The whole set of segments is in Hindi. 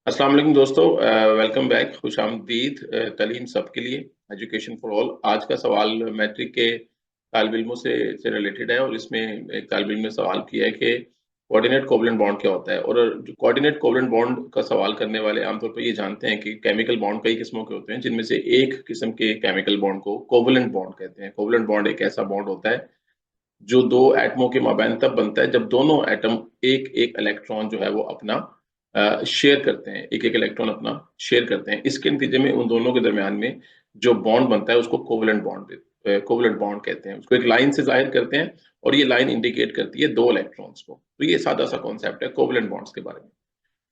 अस्सलाम वालेकुम दोस्तों। वेलकम बैक, खुश आमदीद। तालीम सबके लिए, एजुकेशन फॉर ऑल। आज का सवाल मैट्रिक के तालिब इल्मों से रिलेटेड है और इसमें एक तालिब इल्म ने सवाल किया है कि कोऑर्डिनेट कोवलेंट बॉन्ड क्या होता है। और जो कोऑर्डिनेट कोवलेंट बॉन्ड का सवाल करने वाले आमतौर पर ये जानते हैं कि केमिकल बॉन्ड कई किस्मों के होते हैं, जिनमें से एक किस्म के केमिकल बॉन्ड को कोवलेंट बॉन्ड कहते हैं। कोवलेंट बॉन्ड एक ऐसा बॉन्ड होता है जो दो एटमों के माबैन तब बनता है जब दोनों एटम एक एक इलेक्ट्रॉन जो है वो अपना शेयर करते हैं, एक एक इलेक्ट्रॉन अपना शेयर करते हैं। इसके नतीजे में उन दोनों के दरमियान में जो बॉन्ड बनता है उसको कोवलेंट बॉन्ड कहते हैं। उसको एक लाइन से जाहिर करते हैं और ये लाइन इंडिकेट करती है दो इलेक्ट्रॉन्स को। तो ये सादा सा कॉन्सेप्ट है कोवलेंट बॉन्ड्स के बारे में।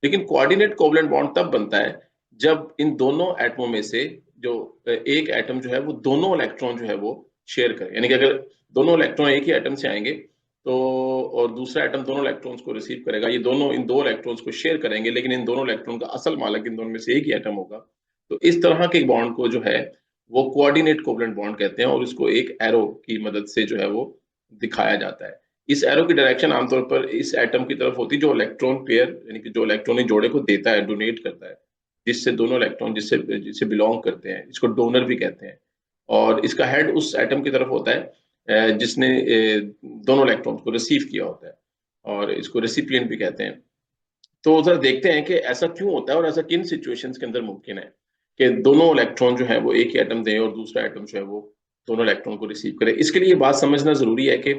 लेकिन कोऑर्डिनेट कोवलेंट बॉन्ड तब बनता है जब इन दोनों एटमों में से जो एक एटम जो है वो दोनों इलेक्ट्रॉन जो है वो शेयर करे। यानी कि अगर दोनों इलेक्ट्रॉन एक ही एटम से आएंगे तो और दूसरा एटम दोनों इलेक्ट्रॉन्स को रिसीव करेगा, ये दोनों इन दो इलेक्ट्रॉन्स को शेयर करेंगे, लेकिन इन दोनों इलेक्ट्रॉन का असल मालिक इन दोनों में से एक ही एटम होगा। तो इस तरह के बॉन्ड को जो है वो कोऑर्डिनेट कोवलेंट बॉन्ड कहते हैं और इसको एक एरो की मदद से जो है वो दिखाया जाता है। इस एरो की डायरेक्शन आमतौर पर इस एटम की तरफ होती है जो इलेक्ट्रॉन पेयर यानी कि जो इलेक्ट्रॉनिक जोड़े को देता है, डोनेट करता है, जिससे दोनों इलेक्ट्रॉन जिससे जिससे बिलोंग करते हैं, इसको डोनर भी कहते हैं। और इसका हेड उस एटम की तरफ होता है जिसने दोनों इलेक्ट्रॉन को रिसीव किया होता है, और इसको रेसिपिएंट भी कहते हैं। तो जरा देखते हैं कि ऐसा क्यों होता है और ऐसा किन सिचुएशंस के अंदर मुमकिन है कि दोनों इलेक्ट्रॉन जो है वो एक ही एटम दें और दूसरा एटम जो है वो दोनों इलेक्ट्रॉन को रिसीव करे। इसके लिए ये बात समझना जरूरी है कि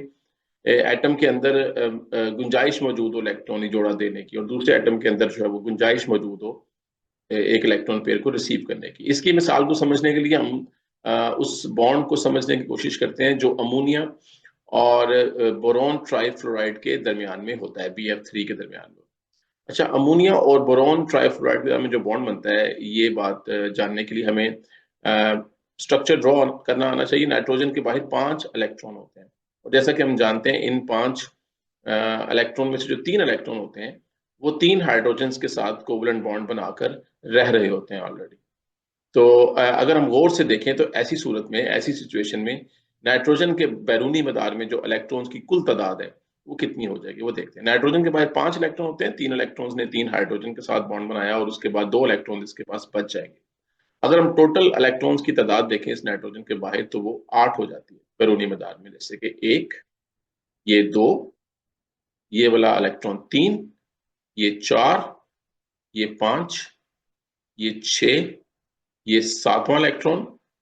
एटम के अंदर गुंजाइश मौजूद हो इलेक्ट्रॉनिक जोड़ा देने की, और दूसरे एटम के अंदर जो है वो गुंजाइश मौजूद हो एक इलेक्ट्रॉन पेयर को रिसीव करने की। इसकी मिसाल को समझने के लिए हम उस बॉन्ड को समझने की कोशिश करते हैं जो अमोनिया और बोरॉन ट्राइफ्लोराइड के दरमियान में होता है, BF3 के दरमियान में। अच्छा, अमोनिया और बोरॉन ट्राइफ्लोराइड के दरमियान में जो बॉन्ड बनता है, ये बात जानने के लिए हमें स्ट्रक्चर ड्रॉ करना आना चाहिए। नाइट्रोजन के बाहर 5 इलेक्ट्रॉन होते हैं, और जैसा कि हम जानते हैं इन 5 इलेक्ट्रॉन में से जो 3 इलेक्ट्रॉन होते हैं वो 3 हाइड्रोजन के साथ कोवलेंट बॉन्ड बनाकर रह रहे होते हैं ऑलरेडी। तो अगर हम गौर से देखें तो ऐसी सूरत में, ऐसी सिचुएशन में नाइट्रोजन के बैरूनी मदार में जो इलेक्ट्रॉन्स की कुल तादाद है वो कितनी हो जाएगी, वो देखते हैं। नाइट्रोजन के बाहर 5 इलेक्ट्रॉन होते हैं, 3 इलेक्ट्रॉन्स ने 3 हाइड्रोजन के साथ बॉन्ड बनाया और उसके बाद 2 इलेक्ट्रॉन इसके पास बच जाएंगे। अगर हम टोटल इलेक्ट्रॉन्स की तादाद देखें इस नाइट्रोजन के बाहर तो वो 8 हो जाती है बैरूनी मदार में। जैसे कि 1, ये 2, ये वाला इलेक्ट्रॉन 3, ये 4, ये 5, ये 6, ये 7वां इलेक्ट्रॉन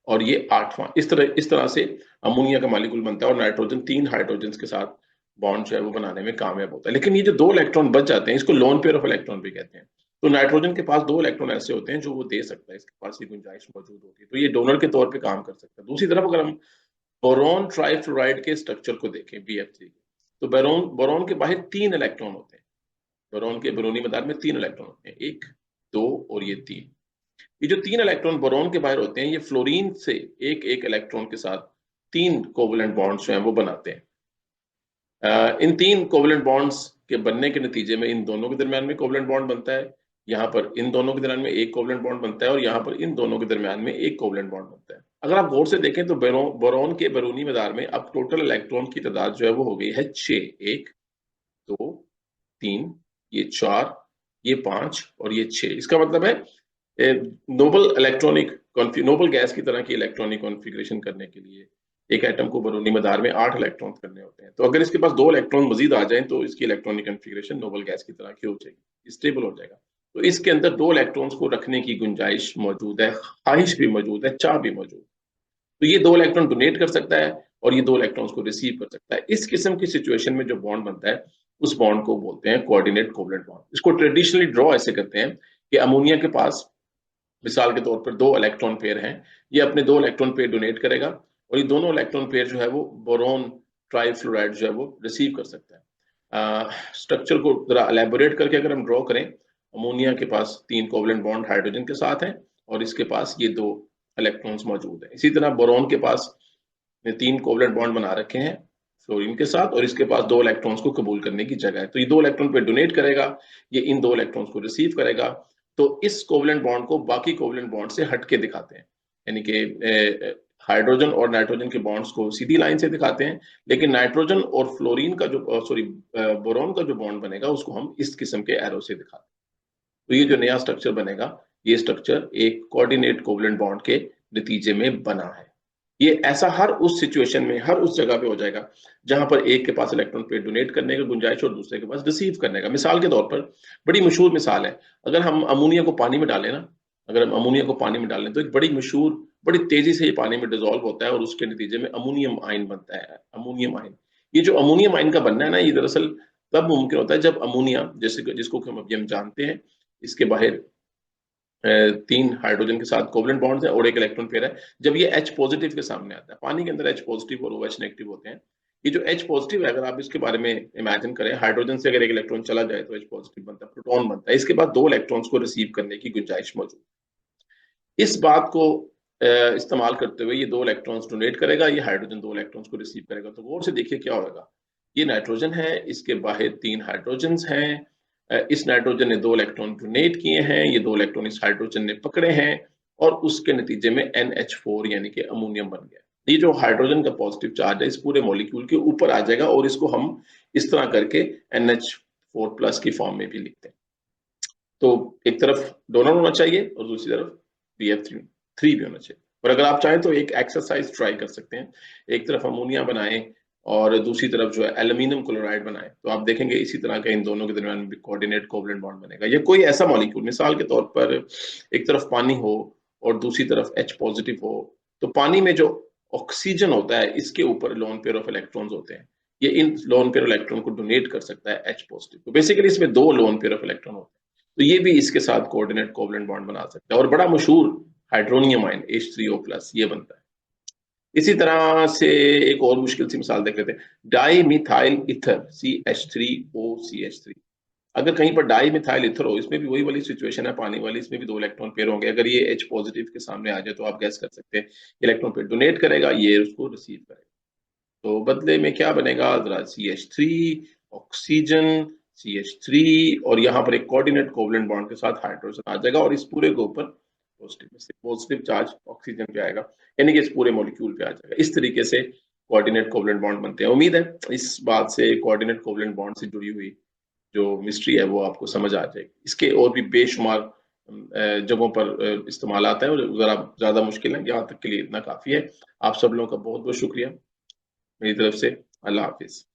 और ये 8वां। इस तरह से अमोनिया का मालिक्यूल बनता है और नाइट्रोजन 3 हाइड्रोजन के साथ बॉन्ड जो है वो बनाने में कामयाब होता है। लेकिन ये जो 2 इलेक्ट्रॉन बच जाते हैं इसको लोन पेयर ऑफ इलेक्ट्रॉन भी कहते हैं। तो नाइट्रोजन के पास 2 इलेक्ट्रॉन ऐसे होते हैं जो वो दे सकता है, इसके पास ये गुंजाइश मौजूद होती है, तो ये डोनर के तौर पर काम कर सकता है। दूसरी तरफ अगर हम बोरॉन ट्राइफ्लोराइड के स्ट्रक्चर को देखें, BF3 के, तो बोरॉन बोरॉन के बाहर 3 इलेक्ट्रॉन होते हैं। बोरॉन के बैरूनी मैदान में 3 इलेक्ट्रॉन होते हैं, 1, 2 और ये 3। ये जो 3 इलेक्ट्रॉन बोरॉन के बाहर होते हैं ये फ्लोरीन से एक एक इलेक्ट्रॉन के साथ 3 कोवलेंट बॉन्ड्स जो हैं वो बनाते हैं। इन 3 कोवलेंट बॉन्ड्स के बनने के नतीजे में इन दोनों के दरमियान में कोवलेंट बॉन्ड बनता है, यहाँ पर इन दोनों के दरमियान में एक कोवलेंट बॉन्ड बनता है और यहाँ पर इन दोनों के दरमियान में एक कोवलेंट बॉन्ड बनता है। अगर आप गौर से देखें तो बोरॉन के बैरूनी मैदान में अब टोटल इलेक्ट्रॉन की तादाद जो है वो हो गई है 6। 1, 2, 3, ये 4, ये 5 और ये 6। इसका मतलब है नोबल गैस की तरह की इलेक्ट्रॉनिक कॉन्फ़िगरेशन करने के लिए एक एटम को बैरूनी मदार में 8 इलेक्ट्रॉन करने होते हैं। तो अगर इसके पास 2 इलेक्ट्रॉन मजीद आ जाएं तो इसकी इलेक्ट्रॉनिक कॉन्फ़िगरेशन नोबल गैस की तरह की हो जाएगी, स्टेबल हो जाएगा। तो इसके अंदर 2 इलेक्ट्रॉन्स को रखने की गुंजाइश मौजूद है, ख्वाहिश भी मौजूद है, चाह भी मौजूद है। तो ये 2 इलेक्ट्रॉन डोनेट कर सकता है और ये 2 इलेक्ट्रॉन्स को रिसीव कर सकता है। इस किस्म की सिचुएशन में जो बॉन्ड बनता है उस बॉन्ड को बोलते हैं कोऑर्डिनेट कोवलेंट बॉन्ड। इसको ट्रेडिशनली ड्रॉ ऐसे करते हैं कि अमोनिया के पास मिसाल के तौर पर 2 इलेक्ट्रॉन पेयर हैं, ये अपने 2 इलेक्ट्रॉन पेयर डोनेट करेगा और ये दोनों इलेक्ट्रॉन पेयर जो है वो बोरॉन ट्राइफ्लोराइड जो है वो रिसीव कर सकता है। स्ट्रक्चर को जरा एलेबोरेट करके अगर हम ड्रॉ करें, अमोनिया के पास 3 कोवलेंट बॉन्ड हाइड्रोजन के साथ हैं और इसके पास ये 2 इलेक्ट्रॉन्स मौजूद हैं। इसी तरह बोरॉन के पास 3 कोवलेंट बॉन्ड बना रखे हैं फ्लोरीन के साथ और इसके पास 2 इलेक्ट्रॉन्स को कबूल करने की जगह है। तो ये 2 इलेक्ट्रॉन पे डोनेट करेगा, ये इन 2 इलेक्ट्रॉन्स को रिसीव करेगा। तो इस कोवलेंट बॉन्ड को बाकी कोवलेंट बॉन्ड से हट के दिखाते हैं, यानी कि हाइड्रोजन और नाइट्रोजन के बॉन्ड्स को सीधी लाइन से दिखाते हैं, लेकिन नाइट्रोजन और फ्लोरीन का जो बोरॉन का जो बॉन्ड बनेगा उसको हम इस किस्म के एरो से दिखाते हैं। तो ये जो नया स्ट्रक्चर बनेगा, ये स्ट्रक्चर एक कोऑर्डिनेट कोवलेंट बॉन्ड के नतीजे में बना है। ये ऐसा हर उस सिचुएशन में, हर उस जगह पे हो जाएगा जहां पर एक के पास इलेक्ट्रॉन पेयर डोनेट करने का गुंजाइश और दूसरे के पास रिसीव करने का। मिसाल के तौर पर, बड़ी मशहूर मिसाल है, अगर हम अमोनिया को पानी में डालें ना, अगर हम अमोनिया को पानी में डालें तो एक बड़ी मशहूर, बड़ी तेजी से ये पानी में डिजोल्व होता है और उसके नतीजे में अमोनियम आयन बनता है। अमोनियम आयन, ये जो अमोनियम आयन का बनना है ना, ये दरअसल तब मुमकिन होता है जब अमोनिया, जैसे जिसको हम अभी हम जानते हैं, इसके बाहर 3 हाइड्रोजन के साथ कोवलेंट बॉन्ड है और एक इलेक्ट्रॉन पेयर है। जब ये H पॉजिटिव के सामने आता है, पानी के अंदर H पॉजिटिव और OH नेगेटिव होते हैं। ये जो H पॉजिटिव है, अगर आप इसके बारे में इमेजिन करें, हाइड्रोजन से अगर एक इलेक्ट्रॉन चला जाए तो H पॉजिटिव बनता है, प्रोटॉन बनता है। इसके बाद 2 इलेक्ट्रॉन्स को रिसीव करने की गुंजाइश मौजूद। इस बात को इस्तेमाल करते हुए ये 2 इलेक्ट्रॉन्स डोनेट करेगा, ये हाइड्रोजन 2 इलेक्ट्रॉन्स को रिसीव करेगा। तो गौर से देखिए क्या होगा, ये नाइट्रोजन है, इसके बाहर 3 हाइड्रोजन हैं। इस नाइट्रोजन ने 2 इलेक्ट्रॉन डोनेट किए हैं, ये 2 इलेक्ट्रॉन इस हाइड्रोजन ने पकड़े हैं और उसके नतीजे में NH4 यानी कि अमोनियम बन गया। ये जो हाइड्रोजन का पॉजिटिव चार्ज है इस पूरे मॉलिक्यूल के ऊपर आ जाएगा और इसको हम इस तरह करके NH4 प्लस की फॉर्म में भी लिखते हैं। तो एक तरफ डोनर होना चाहिए और दूसरी तरफ BF3 भी होना चाहिए। और अगर आप चाहें तो एक एक्सरसाइज ट्राई कर सकते हैं, एक तरफ अमोनिया बनाएं और दूसरी तरफ जो है एल्यूमिनियम क्लोराइड बनाएं, तो आप देखेंगे इसी तरह का इन दोनों के दरमियान भी कोऑर्डिनेट कोवलेंट बॉन्ड बनेगा। या कोई ऐसा मॉलिक्यूल, मिसाल के तौर पर एक तरफ पानी हो और दूसरी तरफ H पॉजिटिव हो, तो पानी में जो ऑक्सीजन होता है इसके ऊपर लोन पेयर ऑफ इलेक्ट्रॉन्स होते हैं, ये इन लोन पेयर इलेक्ट्रॉन को डोनेट कर सकता है H पॉजिटिव। तो बेसिकली इसमें 2 लोन पेयर ऑफ इलेक्ट्रॉन होते हैं, तो ये भी इसके साथ कोऑर्डिनेट कोवलेंट बॉन्ड बना सकता है और बड़ा मशहूर हाइड्रोनियम आयन H3O+ ये बनता है। इसी तरह से एक और मुश्किल सी मिसाल देख लेते हैं, डाई मिथाइल इथर CH3OCH3। अगर कहीं पर डाई मिथाइल इथर हो, इसमें भी वही वाली सिचुएशन है पानी वाली, इसमें भी 2 इलेक्ट्रॉन पेयर होंगे। अगर ये H पॉजिटिव के सामने आ जाए तो आप गैस कर सकते हैं इलेक्ट्रॉन पेयर डोनेट करेगा, ये उसको रिसीव करेगा। तो बदले में क्या बनेगा, जरा CH3 ऑक्सीजन CH3 और यहाँ पर एक कोऑर्डिनेट कोवलेंट बॉन्ड के साथ हाइड्रोजन आ जाएगा और इस पूरे के ऊपर पॉजिटिव चार्ज ऑक्सीजन पे आएगा, यानी कि इस पूरे मॉलिक्यूल पे आ जाएगा। इस तरीके से कोऑर्डिनेट कोवलेंट बॉन्ड बनते हैं। उम्मीद है इस बात से, कोऑर्डिनेट कोवलेंट बॉन्ड से जुड़ी हुई जो मिस्ट्री है वो आपको समझ आ जाएगी। इसके और भी बेशुमार जगहों पर इस्तेमाल आता है और जरा ज्यादा मुश्किल है, यहाँ तक के लिए इतना काफी है। आप सब लोगों का बहुत बहुत शुक्रिया मेरी तरफ से। अल्लाह हाफिज।